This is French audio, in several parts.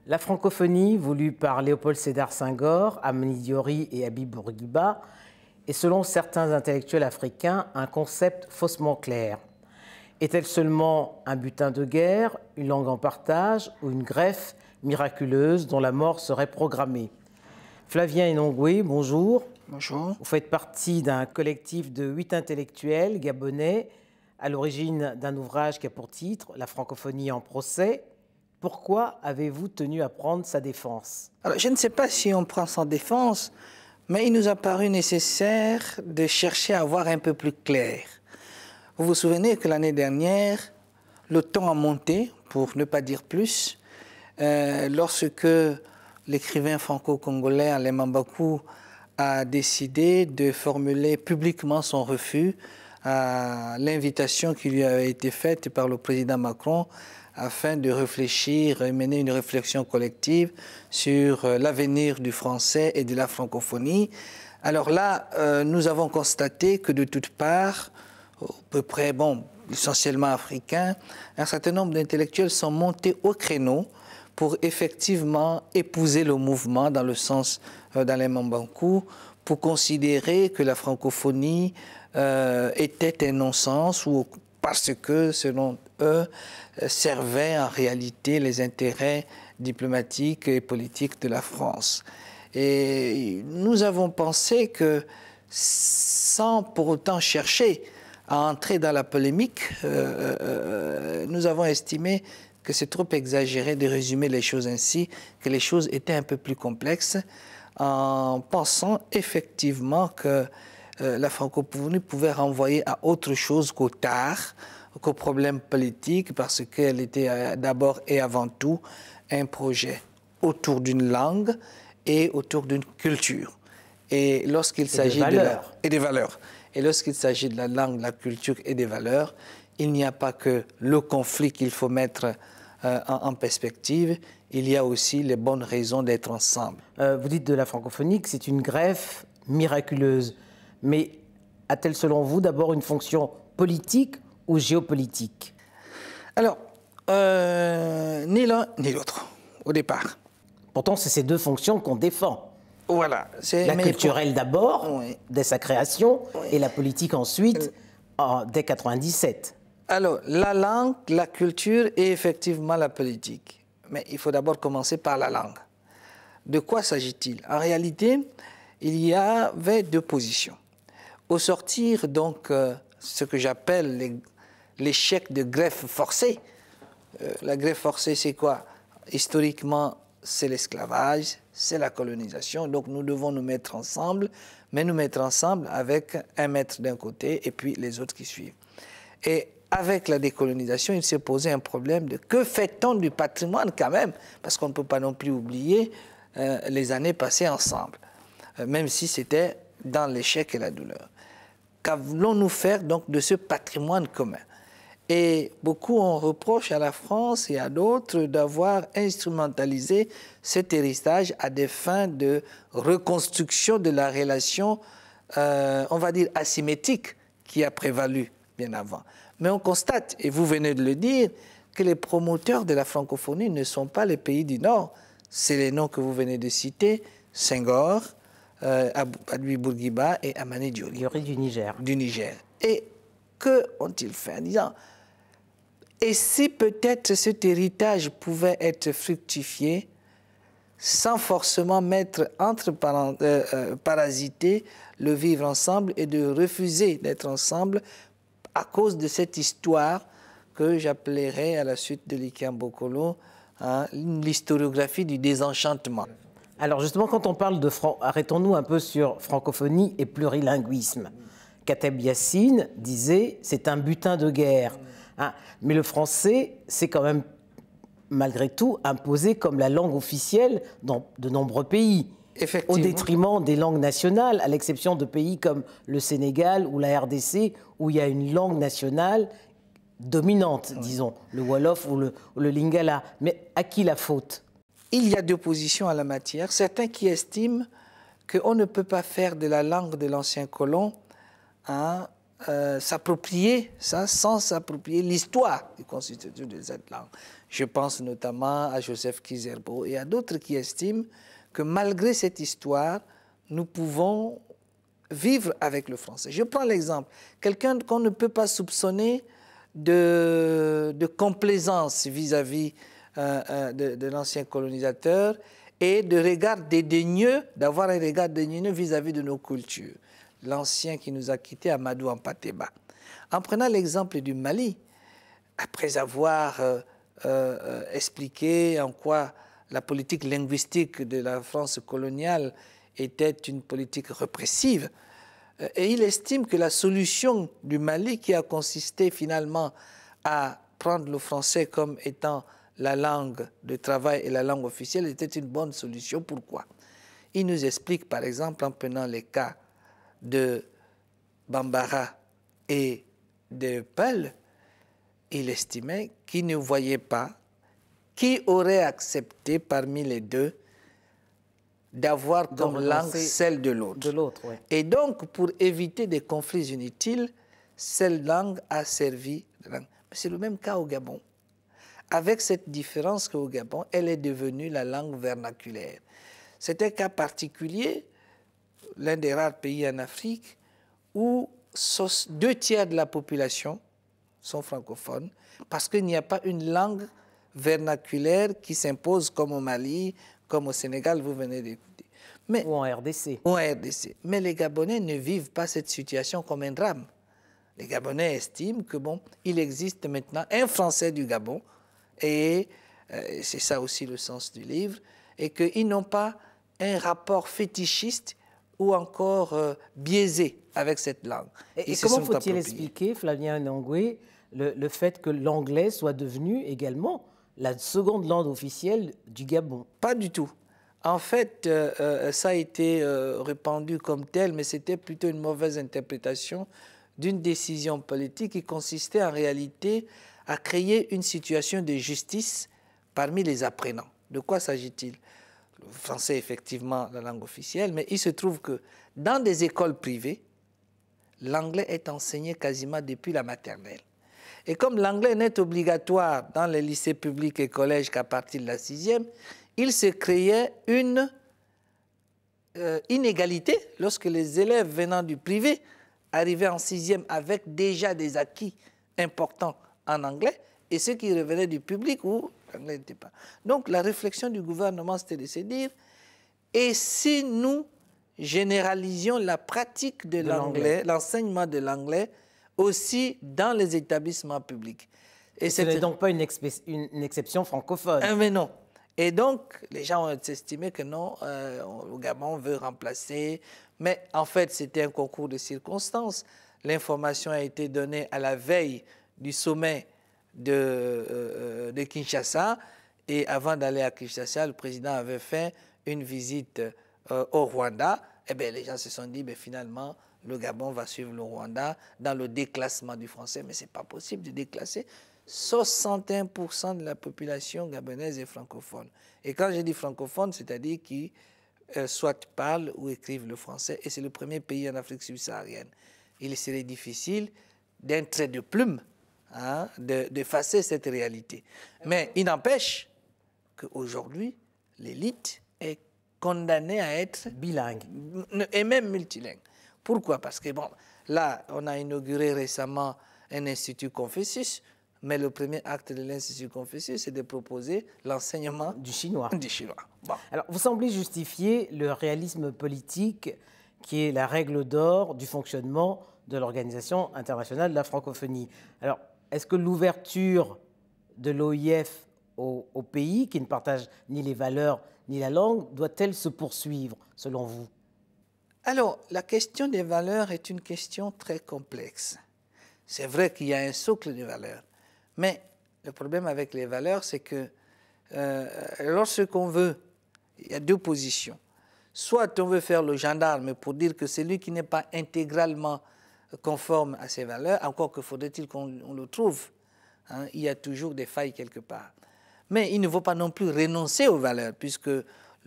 La francophonie, voulue par Léopold Sédar Senghor, Amani Diori et Habib Bourguiba, est selon certains intellectuels africains un concept faussement clair. Est-elle seulement un butin de guerre, une langue en partage ou une greffe miraculeuse dont la mort serait programmée? Flavien Enongwe, bonjour. Bonjour. Vous faites partie d'un collectif de 8 intellectuels gabonais à l'origine d'un ouvrage qui a pour titre « La francophonie en procès ». Pourquoi avez-vous tenu à prendre sa défense? Alors, je ne sais pas si on prend sa défense, mais il nous a paru nécessaire de chercher à voir un peu plus clair. Vous vous souvenez que l'année dernière, le ton a monté, pour ne pas dire plus, lorsque l'écrivain franco-congolais Alain Mambakou a décidé de formuler publiquement son refus à l'invitation qui lui avait été faite par le président Macron afin de réfléchir et mener une réflexion collective sur l'avenir du français et de la francophonie. Alors là, nous avons constaté que de toutes parts, à peu près, essentiellement africains, un certain nombre d'intellectuels sont montés au créneau pour effectivement épouser le mouvement dans le sens d'Alain Mambakou, pour considérer que la francophonie était un non-sens ou parce que, selon eux, servait en réalité les intérêts diplomatiques et politiques de la France. Et nous avons pensé que, sans pour autant chercher à entrer dans la polémique, nous avons estimé que c'est trop exagéré de résumer les choses ainsi, que les choses étaient un peu plus complexes, en pensant effectivement que la francophonie pouvait renvoyer à autre chose qu'au tard, qu'aux problèmes politiques, parce qu'elle était d'abord et avant tout un projet autour d'une langue et autour d'une culture. Et lorsqu'il s'agit des valeurs. Et lorsqu'il s'agit de la langue, de la culture et des valeurs, il n'y a pas que le conflit qu'il faut mettre en perspective, il y a aussi les bonnes raisons d'être ensemble. Vous dites de la francophonie que c'est une greffe miraculeuse. Mais a-t-elle, selon vous, d'abord une fonction politique ou géopolitique? Alors, ni l'un ni l'autre, au départ. Pourtant, c'est ces deux fonctions qu'on défend. Voilà. La culturelle d'abord, oui, dès sa création, oui, et la politique ensuite, dès 1997. Alors, la langue, la culture et effectivement la politique. Mais il faut d'abord commencer par la langue. De quoi s'agit-il? En réalité, il y avait deux positions. Au sortir, donc, ce que j'appelle l'échec de greffe forcée. La greffe forcée, c'est quoi? Historiquement, c'est l'esclavage, c'est la colonisation. Donc, nous devons nous mettre ensemble, mais nous mettre ensemble avec un maître d'un côté et puis les autres qui suivent. Et avec la décolonisation, il s'est posé un problème de que fait-on du patrimoine quand même? Parce qu'on ne peut pas non plus oublier les années passées ensemble, même si c'était dans l'échec et la douleur. Qu'allons-nous faire donc de ce patrimoine commun? Et beaucoup on reproche à la France et à d'autres d'avoir instrumentalisé cet héritage à des fins de reconstruction de la relation, on va dire, asymétrique qui a prévalu bien avant. Mais on constate, et vous venez de le dire, que les promoteurs de la francophonie ne sont pas les pays du Nord. C'est les noms que vous venez de citer, Senghor, Habib Bourguiba et Amani Diori. Du Niger. Du Niger. Et que ont-ils fait en disant, et si peut-être cet héritage pouvait être fructifié sans forcément mettre parasiter le vivre ensemble et de refuser d'être ensemble à cause de cette histoire que j'appellerais à la suite de Likian Bokolo l'historiographie du désenchantement. Alors justement, quand on parle de arrêtons-nous un peu sur francophonie et plurilinguisme. Kateb Yassine disait c'est un butin de guerre. Hein, mais le français, c'est quand même malgré tout imposé comme la langue officielle dans de nombreux pays, au détriment des langues nationales, à l'exception de pays comme le Sénégal ou la RDC, où il y a une langue nationale dominante, oui, disons, le Wolof ou le Lingala. Mais à qui la faute? Il y a deux positions à la matière. Certains qui estiment qu'on ne peut pas faire de la langue de l'ancien colon s'approprier ça sans s'approprier l'histoire qui constitue de cette langue. Je pense notamment à Joseph Kizerbo et à d'autres qui estiment que malgré cette histoire, nous pouvons vivre avec le français. Je prends l'exemple, quelqu'un qu'on ne peut pas soupçonner de complaisance vis-à-vis de l'ancien colonisateur et de regard dédaigneux, d'avoir un regard dédaigneux vis-à-vis de nos cultures. L'ancien qui nous a quittés, Amadou Hampâté-Bâ. En prenant l'exemple du Mali, après avoir expliqué en quoi la politique linguistique de la France coloniale était une politique répressive, et il estime que la solution du Mali, qui a consisté finalement à prendre le français comme étant la langue de travail et la langue officielle, était une bonne solution. Pourquoi? Il nous explique, par exemple, en prenant les cas de Bambara et de Peul, il estimait qu'il ne voyait pas qui aurait accepté parmi les deux d'avoir comme langue celle de l'autre. Ouais. Et donc, pour éviter des conflits inutiles, cette langue a servi de langue. C'est le même cas au Gabon. Avec cette différence qu'au Gabon, elle est devenue la langue vernaculaire. C'est un cas particulier, l'un des rares pays en Afrique, où 2/3 de la population sont francophones, parce qu'il n'y a pas une langue vernaculaire qui s'impose comme au Mali, comme au Sénégal, vous venez d'écouter. Ou en RDC. Ou en RDC. Mais les Gabonais ne vivent pas cette situation comme un drame. Les Gabonais estiment que, bon, il existe maintenant un Français du Gabon, et c'est ça aussi le sens du livre, et qu'ils n'ont pas un rapport fétichiste ou encore biaisé avec cette langue. Et comment faut-il expliquer, Flavien Nongoué, le fait que l'anglais soit devenu également la seconde langue officielle du Gabon? Pas du tout. En fait, ça a été répandu comme tel, mais c'était plutôt une mauvaise interprétation d'une décision politique qui consistait en réalité à créer une situation de justice parmi les apprenants. De quoi s'agit-il? Le français est effectivement la langue officielle, mais il se trouve que dans des écoles privées, l'anglais est enseigné quasiment depuis la maternelle. Et comme l'anglais n'est obligatoire dans les lycées publics et collèges qu'à partir de la 6e, il se créait une inégalité lorsque les élèves venant du privé arrivaient en 6e avec déjà des acquis importants en anglais et ceux qui revenaient du public où l'anglais n'était pas. Donc la réflexion du gouvernement, c'était de se dire, et si nous généralisions la pratique de l'anglais, l'enseignement de l'anglais, aussi dans les établissements publics. Et ce n'est donc pas une exception francophone. Mais non. Et donc, les gens ont estimé que non, le Gabon veut remplacer. Mais en fait, c'était un concours de circonstances. L'information a été donnée à la veille du sommet de Kinshasa. Et avant d'aller à Kinshasa, le président avait fait une visite au Rwanda. Eh bien, les gens se sont dit, finalement, le Gabon va suivre le Rwanda dans le déclassement du français. Mais ce n'est pas possible de déclasser. 61% de la population gabonaise est francophone. Et quand je dis francophone, c'est-à-dire qui soit parlent ou écrivent le français. Et c'est le premier pays en Afrique subsaharienne. Il serait difficile, d'un trait de plume, d'effacer cette réalité. Mais il n'empêche qu'aujourd'hui, l'élite est condamnée à être bilingue et même multilingue. Pourquoi? Parce que, bon, là, on a inauguré récemment un institut Confucius, mais le premier acte de l'Institut Confucius, c'est de proposer l'enseignement du chinois. Bon. Alors, vous semblez justifier le réalisme politique qui est la règle d'or du fonctionnement de l'Organisation internationale de la francophonie. Alors, est-ce que l'ouverture de l'OIF aux pays qui ne partagent ni les valeurs ni la langue doit-elle se poursuivre, selon vous? Alors, la question des valeurs est une question très complexe. C'est vrai qu'il y a un socle de valeurs. Mais le problème avec les valeurs, c'est que lorsqu'on veut, il y a deux positions. Soit on veut faire le gendarme pour dire que celui qui n'est pas intégralement conforme à ces valeurs, encore que faudrait-il qu'on le trouve, il y a toujours des failles quelque part. Mais il ne faut pas non plus renoncer aux valeurs, puisque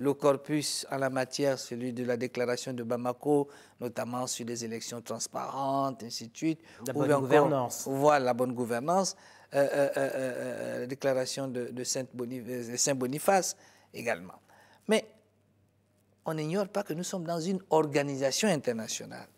le corpus en la matière, celui de la déclaration de Bamako, notamment sur les élections transparentes, ainsi de suite. La bonne gouvernance. Voilà, la bonne gouvernance. La déclaration de Saint-Boniface également. Mais on n'ignore pas que nous sommes dans une organisation internationale.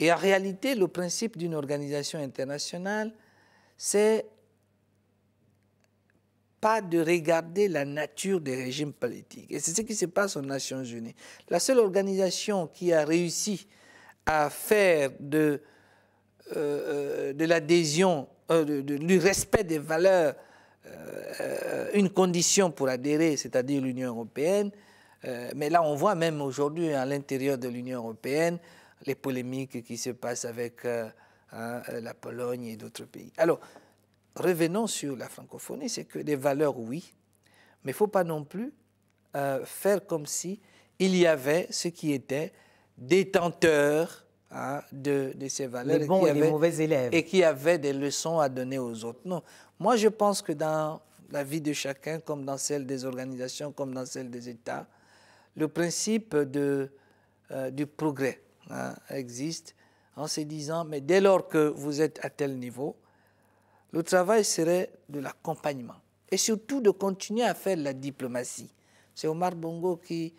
Et en réalité, le principe d'une organisation internationale, c'est pas de regarder la nature des régimes politiques. Et c'est ce qui se passe aux Nations Unies. La seule organisation qui a réussi à faire de l'adhésion, du respect des valeurs, une condition pour adhérer, c'est-à-dire l'Union européenne. Mais là, on voit même aujourd'hui à l'intérieur de l'Union européenne les polémiques qui se passent avec la Pologne et d'autres pays. Alors, revenons sur la francophonie, c'est que des valeurs, oui, mais il ne faut pas non plus faire comme si il y avait ceux qui étaient détenteurs de ces valeurs. Les bons et les mauvais élèves. Et qui avaient des leçons à donner aux autres. Non. Moi, je pense que dans la vie de chacun, comme dans celle des organisations, comme dans celle des États, le principe du progrès existe en se disant, mais dès lors que vous êtes à tel niveau, le travail serait de l'accompagnement et surtout de continuer à faire la diplomatie. C'est Omar Bongo qui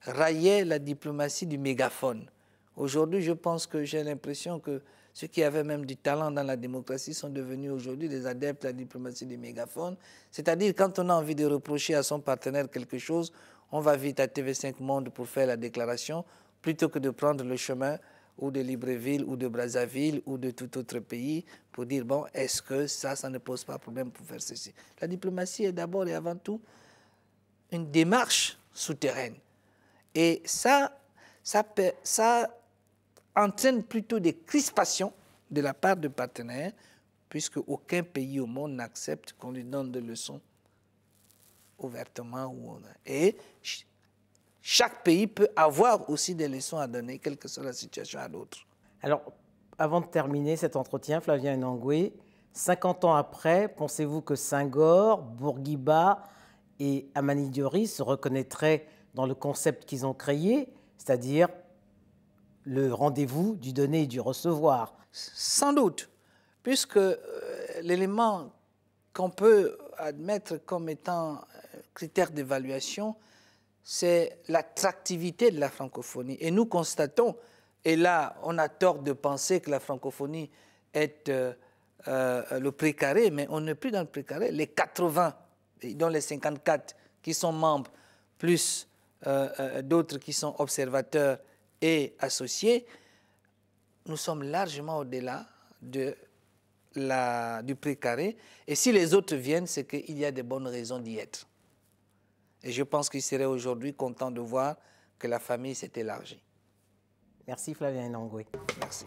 raillait la diplomatie du mégaphone. Aujourd'hui, je pense que j'ai l'impression que ceux qui avaient même du talent dans la démocratie sont devenus aujourd'hui des adeptes de la diplomatie du mégaphone. C'est-à-dire, quand on a envie de reprocher à son partenaire quelque chose, on va vite à TV5 Monde pour faire la déclaration, plutôt que de prendre le chemin ou de Libreville, ou de Brazzaville, ou de tout autre pays, pour dire, bon, est-ce que ça ne pose pas problème pour faire ceci? La diplomatie est d'abord et avant tout une démarche souterraine. Et ça entraîne plutôt des crispations de la part de partenaires, puisque aucun pays au monde n'accepte qu'on lui donne des leçons ouvertement. Et chaque pays peut avoir aussi des leçons à donner, quelle que soit la situation à l'autre. Alors, avant de terminer cet entretien, Flavien Enangwe, 50 ans après, pensez-vous que Senghor, Bourguiba et Amani Diori se reconnaîtraient dans le concept qu'ils ont créé, c'est-à-dire le rendez-vous du donner et du recevoir? Sans doute, puisque l'élément qu'on peut admettre comme étant critère d'évaluation, c'est l'attractivité de la francophonie. Et nous constatons, et là on a tort de penser que la francophonie est le précaré, mais on n'est plus dans le précaré. Les 80, dont les 54 qui sont membres, plus d'autres qui sont observateurs et associés, nous sommes largement au-delà du précaré. Et si les autres viennent, c'est qu'il y a de bonnes raisons d'y être. Et je pense qu'il serait aujourd'hui content de voir que la famille s'est élargie. Merci Flavien Enangwe. Merci.